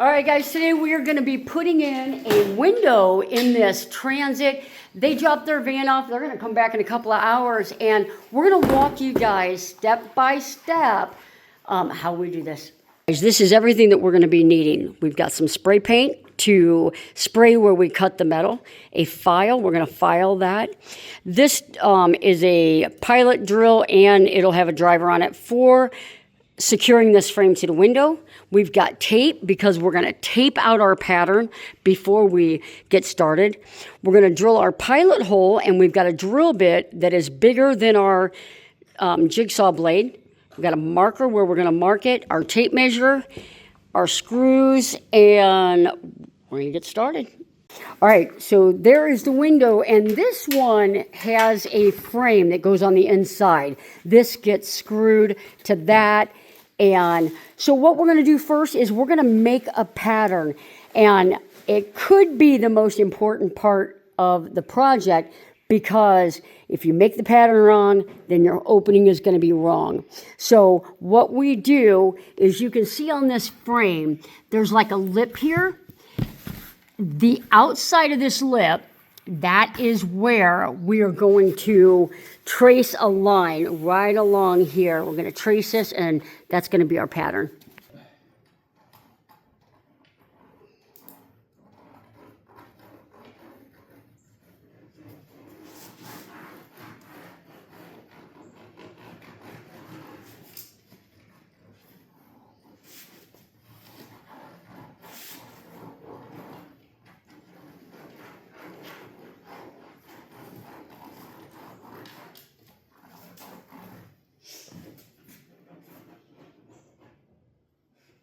All right, guys, today we are going to be putting in a window in this transit. They dropped their van off. They're going to come back in a couple of hours, and we're going to walk you guys step by step how we do this. Guys, this is everything that we're going to be needing. We've got some spray paint to spray where we cut the metal, a file, we're going to file that. This is a pilot drill, and it'll have a driver on it for securing this frame to the window. We've got tape because we're going to tape out our pattern before we get started. We're going to drill our pilot hole, and we've got a drill bit that is bigger than our jigsaw blade. We've got a marker where we're going to mark it, our tape measure, our screws, and we're going to get started. All right, so there is the window, and this one has a frame that goes on the inside. This gets screwed to that. And so what we're going to do first is we're going to make a pattern, and it could be the most important part of the project, because if you make the pattern wrong, then your opening is going to be wrong. So what we do is, you can see on this frame, there's like a lip here. The outside of this lip, that is where we are going to trace a line right along here. We're going to trace this, and that's going to be our pattern.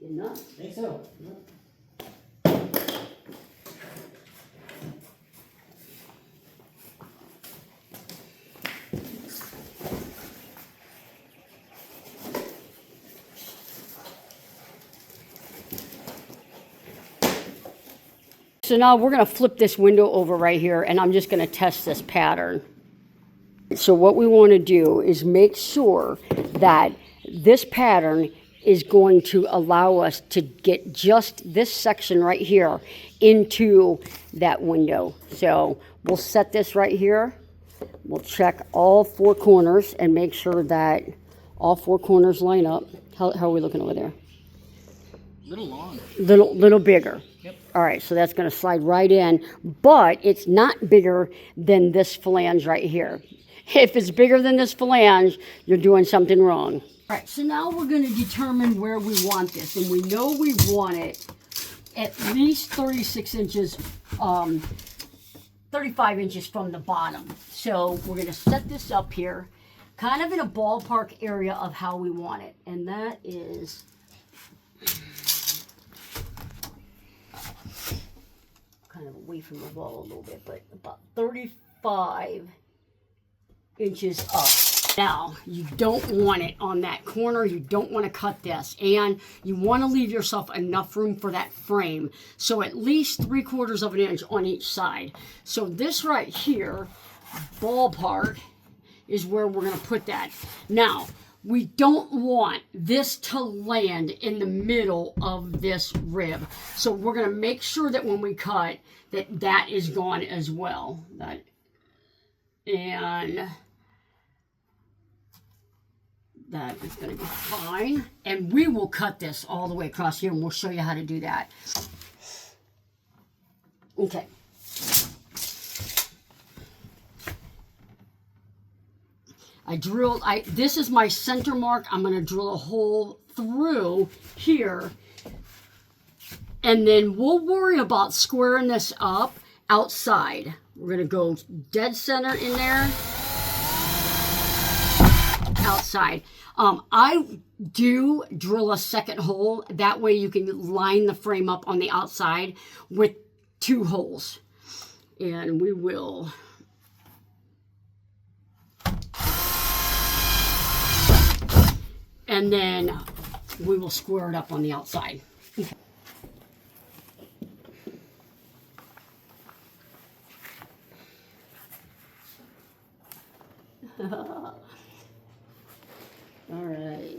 Enough? I think so. So now we're going to flip this window over right here, and I'm just going to test this pattern. So what we want to do is make sure that this pattern is going to allow us to get just this section right here into that window. So we'll set this right here. We'll check all four corners and make sure that all four corners line up. How are we looking over there? Little long. Little bigger. Yep. All right, so that's going to slide right in, but it's not bigger than this flange right here. If it's bigger than this flange, you're doing something wrong. All right, so now we're going to determine where we want this, and we know we want it at least 36 inches, 35 inches from the bottom. So we're going to set this up here, kind of in a ballpark area of how we want it, and that is kind of away from the wall a little bit, but about 35 inches up. Now, you don't want it on that corner. You don't want to cut this. And you want to leave yourself enough room for that frame. So at least 3/4 of an inch on each side. So this right here, ballpark, is where we're going to put that. Now, we don't want this to land in the middle of this rib. So we're going to make sure that when we cut, that is gone as well. That is going to be fine. And we will cut this all the way across here, and we'll show you how to do that. Okay. This is my center mark. I'm going to drill a hole through here. And then we'll worry about squaring this up outside. We're going to go dead center in there. Outside. I do drill a second hole. That way you can line the frame up on the outside with 2 holes. And we will. And then we will square it up on the outside. Okay. All right.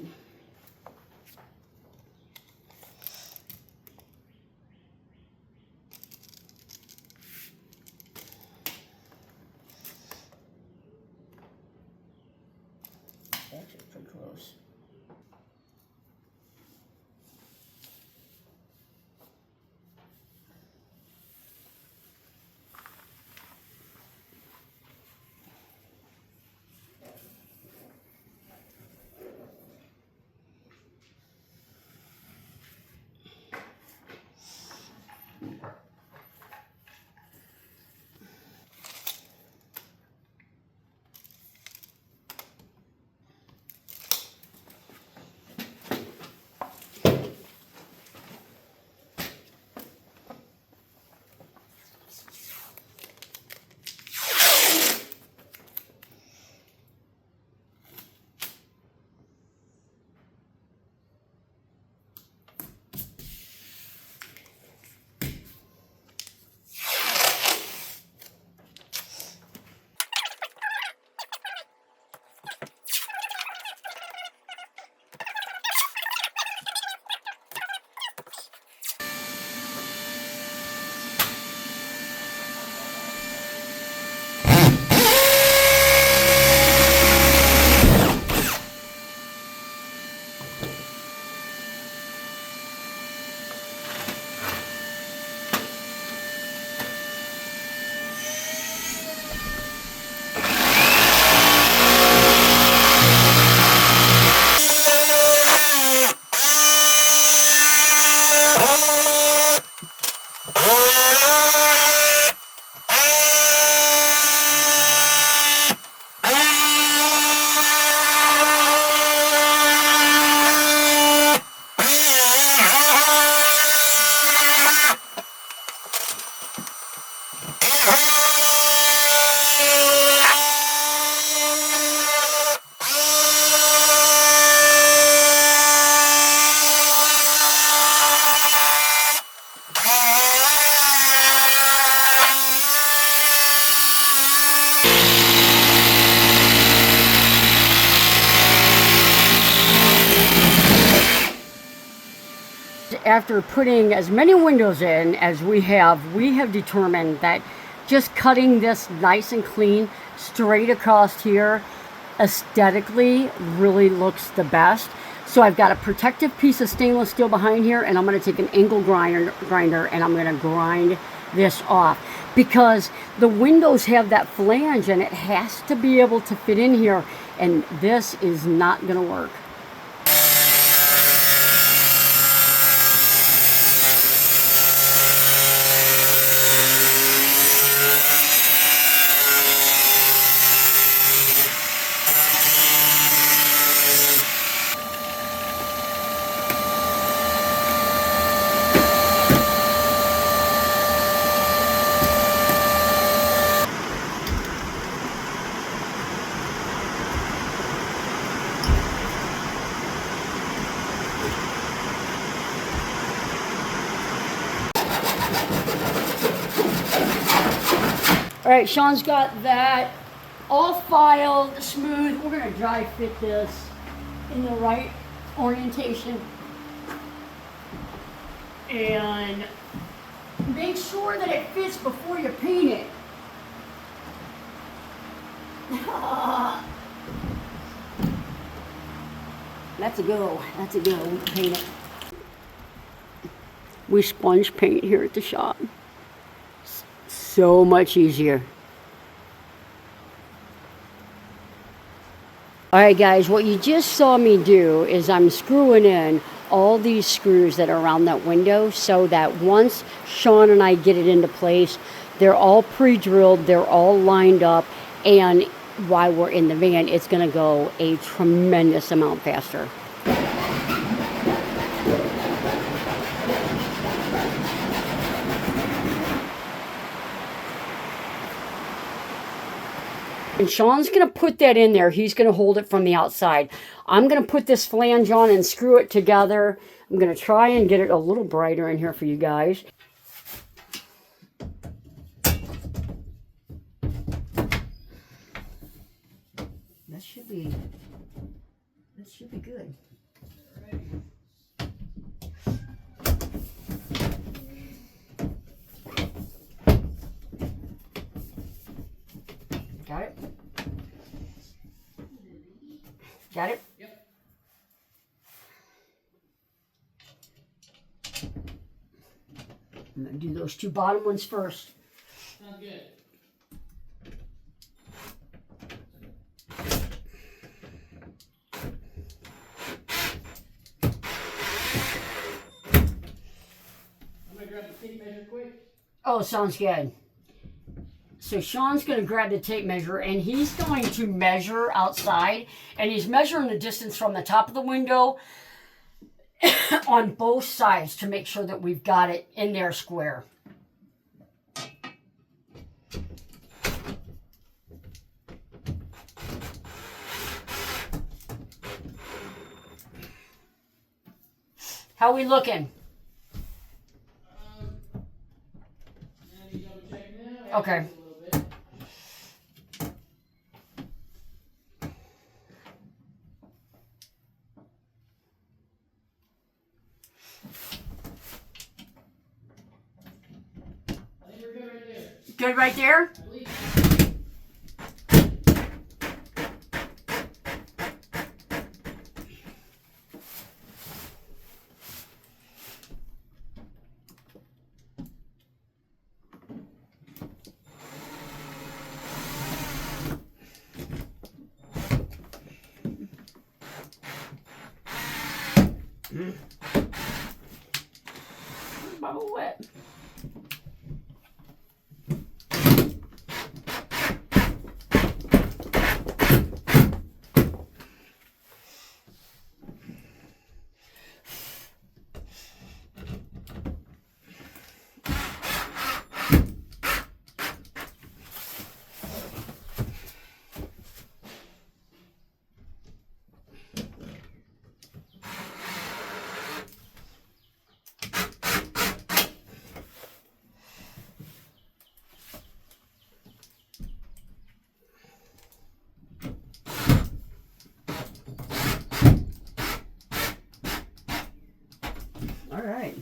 after putting as many windows in as we have determined that just cutting this nice and clean straight across here aesthetically really looks the best. So I've got a protective piece of stainless steel behind here, and I'm going to take an angle grinder and I'm going to grind this off, because the windows have that flange and it has to be able to fit in here, and this is not going to work. All right, Sean's got that all filed, smooth. We're gonna dry fit this in the right orientation. And make sure that it fits before you paint it. That's a go, that's a go, we can paint it. We sponge paint here at the shop. So much easier. Alright guys, what you just saw me do is I'm screwing in all these screws that are around that window so that once Sean and I get it into place, they're all pre-drilled, they're all lined up, and while we're in the van, it's going to go a tremendous amount faster. And Sean's going to put that in there. He's going to hold it from the outside. I'm going to put this flange on and screw it together. I'm going to try and get it a little brighter in here for you guys. That should be good. Got it? Got it? Yep. I'm going to do those two bottom ones first. Sounds good. I'm going to grab the tape measure quick. Oh, sounds good. So Sean's going to grab the tape measure and he's going to measure outside, and he's measuring the distance from the top of the window on both sides to make sure that we've got it in there square. How we looking? Let me double check now. Okay. Good right there? Bubble wet. All right.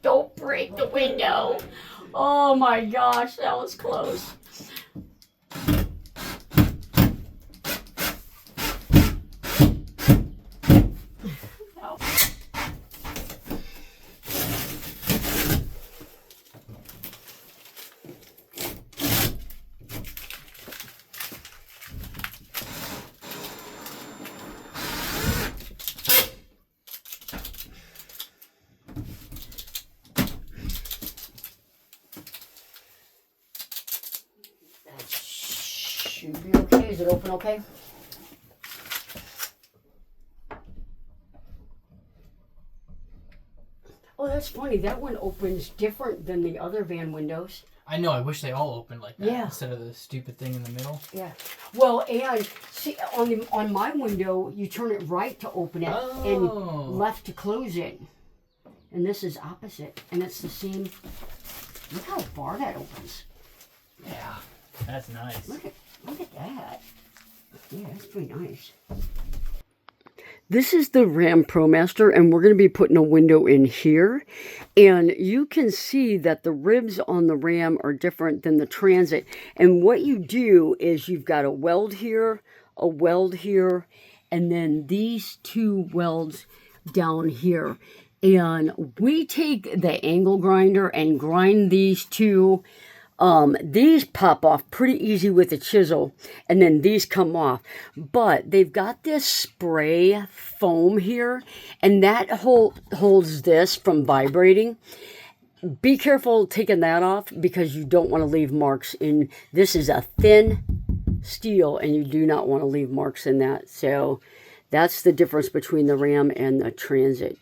Don't break the window. Oh my gosh, that was close. Should be okay. Is it open okay? Oh, that's funny. That one opens different than the other van windows. I know. I wish they all opened like that Yeah. instead of the stupid thing in the middle. Yeah. Well, and see, on my window, you turn it right to open it and left to close it. And this is opposite. And it's the same. Look how far that opens. Yeah, that's nice. Look at that. Yeah, that's pretty nice. This is the Ram ProMaster, and we're going to be putting a window in here. And you can see that the ribs on the Ram are different than the Transit. And what you do is you've got a weld here, and then these two welds down here. And we take the angle grinder and grind these two. These pop off pretty easy with a chisel, and then these come off. But they've got this spray foam here, and that holds this from vibrating. Be careful taking that off because you don't want to leave marks in. This is a thin steel, and you do not want to leave marks in that. So that's the difference between the Ram and the Transit.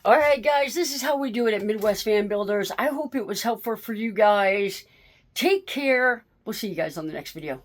All right, guys, this is how we do it at Midwest Van Builders. I hope it was helpful for you guys. Take care. We'll see you guys on the next video.